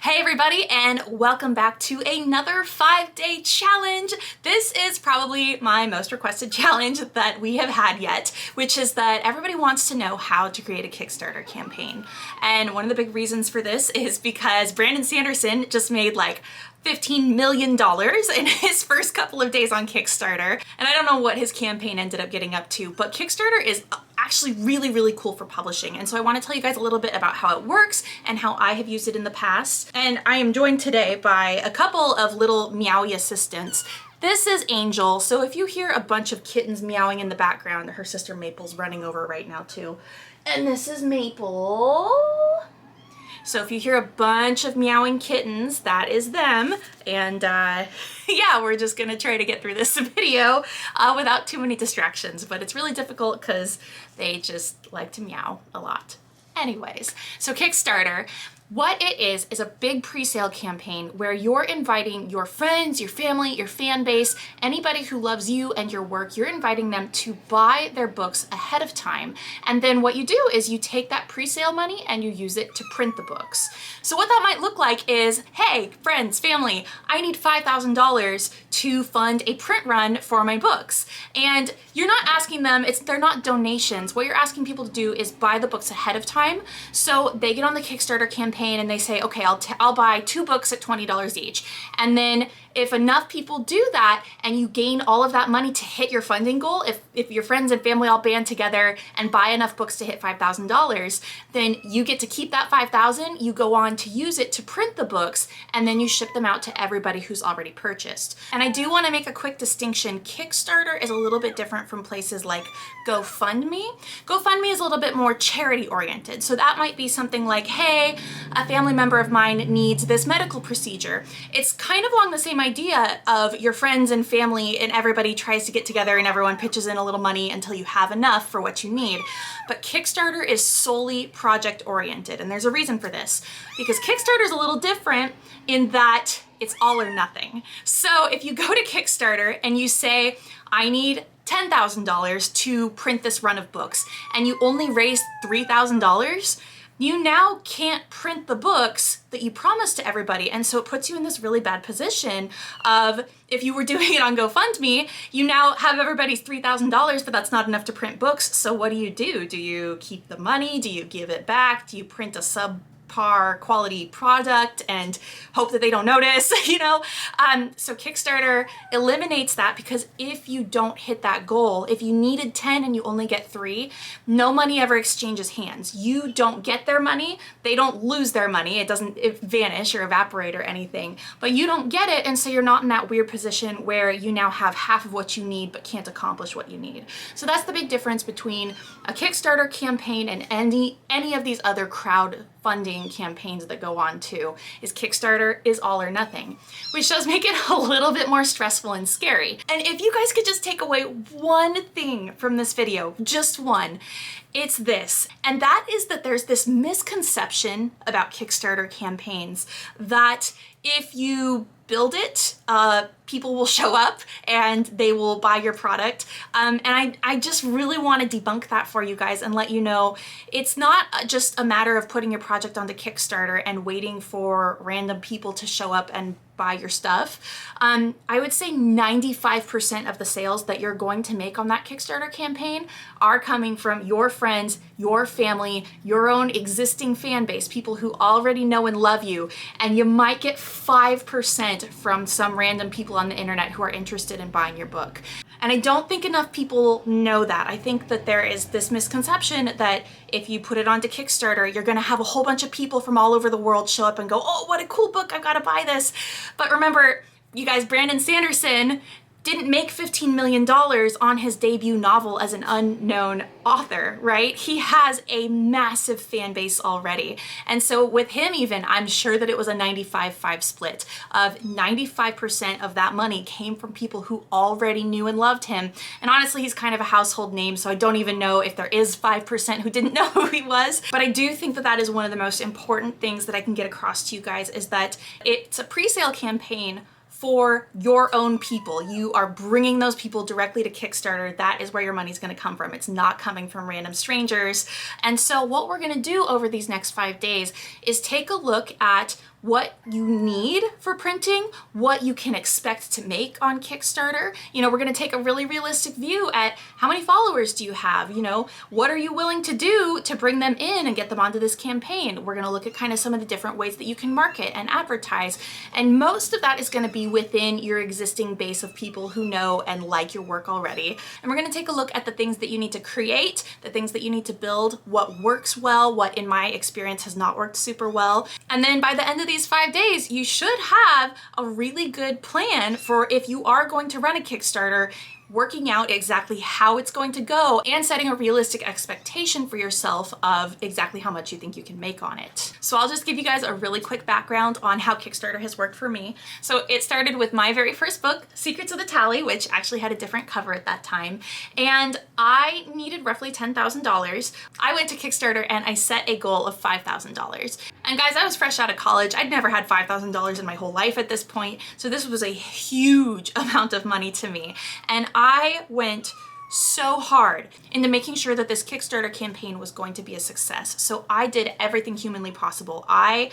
Hey everybody, and welcome back to another 5-day challenge. This is probably my most requested challenge that we have had yet, which is that everybody wants to know how to create a Kickstarter campaign. And one of the big reasons for this is because Brandon Sanderson just made like $15 million in his first couple of days on Kickstarter. And I don't know what his campaign ended up getting up to, but Kickstarter is actually really cool for publishing. And so I want to tell you guys a little bit about how it works and how I have used it in the past. And I am joined today by a couple of little meowy assistants. This is Angel, so if you hear a bunch of kittens meowing in the background, her sister Maple's running over right now too. And this is Maple. So if you hear a bunch of meowing kittens, that is them. And yeah, we're just gonna try to get through this video without too many distractions, but it's really difficult because they just like to meow a lot. Anyways, so Kickstarter, what it is a big pre-sale campaign where you're inviting your friends, your family, your fan base, anybody who loves you and your work, you're inviting them to buy their books ahead of time. And then what you do is you take that pre-sale money and you use it to print the books. So what that might look like is, hey, friends, family, I need $5,000 to fund a print run for my books. And you're not asking them, they're not donations. What you're asking people to do is buy the books ahead of time. So they get on the Kickstarter campaign and they say, okay, I'll buy 2 books at $20 each. And then if enough people do that and you gain all of that money to hit your funding goal, if your friends and family all band together and buy enough books to hit $5,000, then you get to keep that $5,000, you go on to use it to print the books, and then you ship them out to everybody who's already purchased. And I do want to make a quick distinction. Kickstarter is a little bit different from places like GoFundMe. GoFundMe is a little bit more charity oriented. So that might be something like, hey, a family member of mine needs this medical procedure. It's kind of along the same idea of your friends and family and everybody tries to get together and everyone pitches in a little money until you have enough for what you need. But Kickstarter is solely project oriented, and there's a reason for this, because Kickstarter is a little different in that it's all or nothing. So if you go to Kickstarter and you say, I need $10,000 to print this run of books, and you only raise $3,000, you now can't print the books that you promised to everybody. And so it puts you in this really bad position of, if you were doing it on GoFundMe, you now have everybody's $3,000, but that's not enough to print books. So what do? Do you keep the money? Do you give it back? Do you print a subpar quality product and hope that they don't notice, you know? So Kickstarter eliminates that, because if you don't hit that goal, if you needed 10 and you only get 3, no money ever exchanges hands. You don't get their money, they don't lose their money, it doesn't vanish or evaporate or anything, but you don't get it, and so you're not in that weird position where you now have half of what you need but can't accomplish what you need. So that's the big difference between a Kickstarter campaign and any of these other crowdfunding campaigns that go on too, is Kickstarter is all or nothing, which does make it a little bit more stressful and scary. And if you guys could just take away one thing from this video, just one, it's this. And that is that there's this misconception about Kickstarter campaigns that if you build it, people will show up and they will buy your product. And I just really want to debunk that for you guys and let you know it's not just a matter of putting your project onto Kickstarter and waiting for random people to show up and buy your stuff. I would say 95% of the sales that you're going to make on that Kickstarter campaign are coming from your friends, your family, your own existing fan base, people who already know and love you, and you might get 5% from some random people on the internet who are interested in buying your book. And I don't think enough people know that. I think that there is this misconception that if you put it onto Kickstarter, you're gonna have a whole bunch of people from all over the world show up and go, oh, what a cool book, I've gotta buy this. But remember, you guys, Brandon Sanderson didn't make $15 million on his debut novel as an unknown author, right? He has a massive fan base already. And so with him even, I'm sure that it was a 95-5 split of 95% of that money came from people who already knew and loved him. And honestly, he's kind of a household name, so I don't even know if there is 5% who didn't know who he was. But I do think that that is one of the most important things that I can get across to you guys, is that it's a pre-sale campaign for your own people. You are bringing those people directly to Kickstarter. That is where your money's gonna come from. It's not coming from random strangers. And so what we're gonna do over these next 5 days is take a look at what you need for printing, what you can expect to make on Kickstarter. You know, we're gonna take a really realistic view at how many followers do you have, you know, what are you willing to do to bring them in and get them onto this campaign. We're gonna look at kind of some of the different ways that you can market and advertise. And most of that is gonna be within your existing base of people who know and like your work already. And we're gonna take a look at the things that you need to create, the things that you need to build, what works well, what in my experience has not worked super well. And then by the end of these 5 days, you should have a really good plan for if you are going to run a Kickstarter, working out exactly how it's going to go and setting a realistic expectation for yourself of exactly how much you think you can make on it. So I'll just give you guys a really quick background on how Kickstarter has worked for me. So it started with my very first book, Secrets of the Tally, which actually had a different cover at that time. And I needed roughly $10,000. I went to Kickstarter and I set a goal of $5,000. And guys, I was fresh out of college. I'd never had $5,000 in my whole life at this point. So this was a huge amount of money to me. And I went so hard into making sure that this Kickstarter campaign was going to be a success. So I did everything humanly possible. I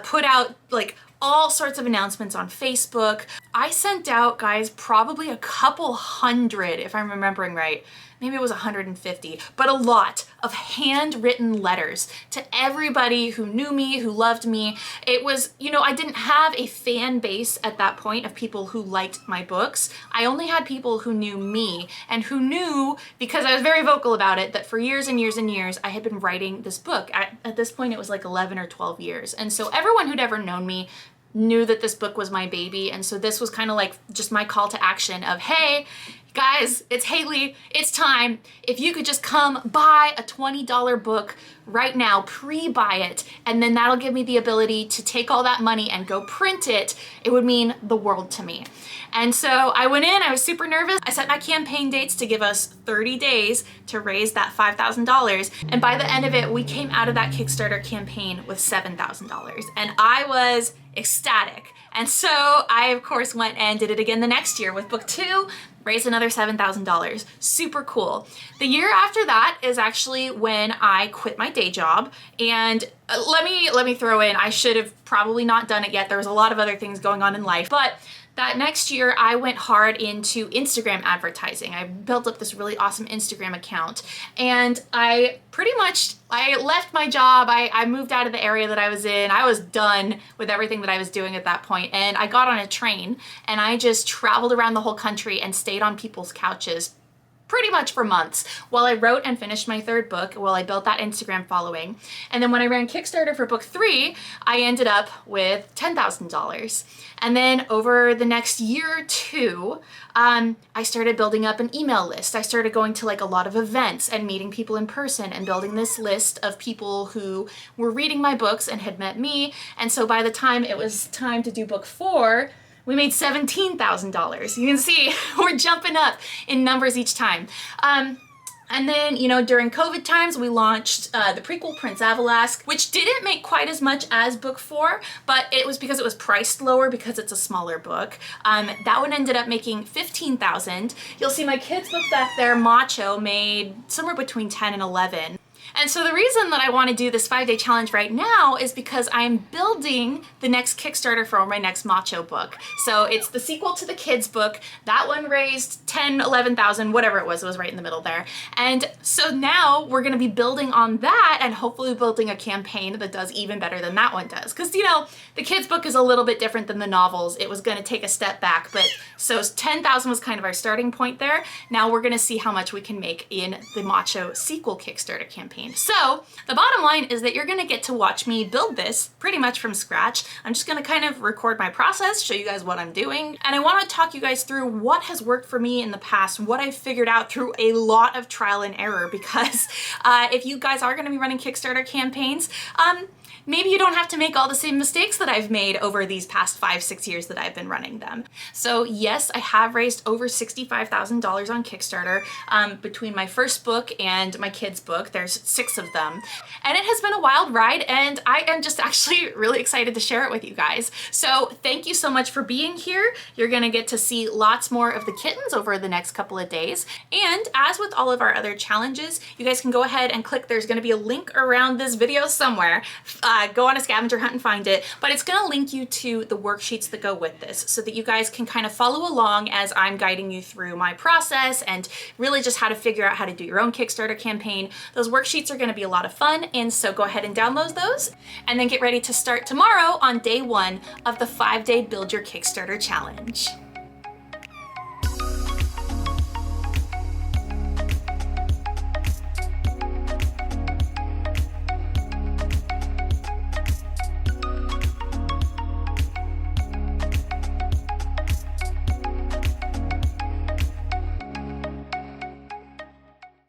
put out like all sorts of announcements on Facebook. I sent out, guys, probably a couple hundred, if I'm remembering right. Maybe it was 150, but a lot of handwritten letters to everybody who knew me, who loved me. It was, you know, I didn't have a fan base at that point of people who liked my books. I only had people who knew me and who knew, because I was very vocal about it, that for years and years and years, I had been writing this book. At this point, it was like 11 or 12 years. And so everyone who'd ever known me knew that this book was my baby. And so this was kind of like just my call to action of, hey, guys, it's Haley, it's time. If you could just come buy a $20 book right now, pre-buy it, and then that'll give me the ability to take all that money and go print it, it would mean the world to me. And so I went in, I was super nervous. I set my campaign dates to give us 30 days to raise that $5,000. And by the end of it, we came out of that Kickstarter campaign with $7,000. And I was ecstatic. And so I, of course, went and did it again the next year with book 2, raised another $7,000. Super cool. The year after that is actually when I quit my day job. And let me throw in, I should have probably not done it yet. There was a lot of other things going on in life, but that next year I went hard into Instagram advertising. I built up this really awesome Instagram account, and I left my job. I moved out of the area that I was in. I was done with everything that I was doing at that point, and I got on a train and I just traveled around the whole country and stayed on people's couches pretty much for months while I wrote and finished my 3rd book, while I built that Instagram following. And then when I ran Kickstarter for book 3, I ended up with $10,000. And then over the next year or two, I started building up an email list. I started going to like a lot of events and meeting people in person and building this list of people who were reading my books and had met me. And so by the time it was time to do book 4, we made $17,000. You can see we're jumping up in numbers each time. And then, you know, during COVID times, we launched the prequel, Prince Avalask, which didn't make quite as much as book 4, but it was because it was priced lower because it's a smaller book. That one ended up making $15,000. You'll see my kids' book back there, Macho, made somewhere between 10 and 11. And so the reason that I want to do this 5-day challenge right now is because I'm building the next Kickstarter for my next Macho book. So it's the sequel to the kids book. That one raised 10, 11,000, whatever it was right in the middle there. And so now we're going to be building on that and hopefully building a campaign that does even better than that one does. Because, you know, the kids book is a little bit different than the novels. It was going to take a step back, but so 10,000 was kind of our starting point there. Now we're going to see how much we can make in the Macho sequel Kickstarter campaign. So the bottom line is that you're gonna get to watch me build this pretty much from scratch. I'm just gonna kind of record my process, show you guys what I'm doing, and I wanna talk you guys through what has worked for me in the past, what I've figured out through a lot of trial and error, because if you guys are gonna be running Kickstarter campaigns, maybe you don't have to make all the same mistakes that I've made over these past 5-6 years that I've been running them. So yes, I have raised over $65,000 on Kickstarter between my first book and my kids' book. There's 6 of them. And it has been a wild ride, and I am just actually really excited to share it with you guys. So thank you so much for being here. You're gonna get to see lots more of the kittens over the next couple of days. And as with all of our other challenges, you guys can go ahead and click, there's gonna be a link around this video somewhere, go on a scavenger hunt and find it, but it's gonna link you to the worksheets that go with this so that you guys can kind of follow along as I'm guiding you through my process and really just how to figure out how to do your own Kickstarter campaign. Those worksheets are gonna be a lot of fun, and so go ahead and download those and then get ready to start tomorrow on day 1 of the 5-day Build Your Kickstarter Challenge.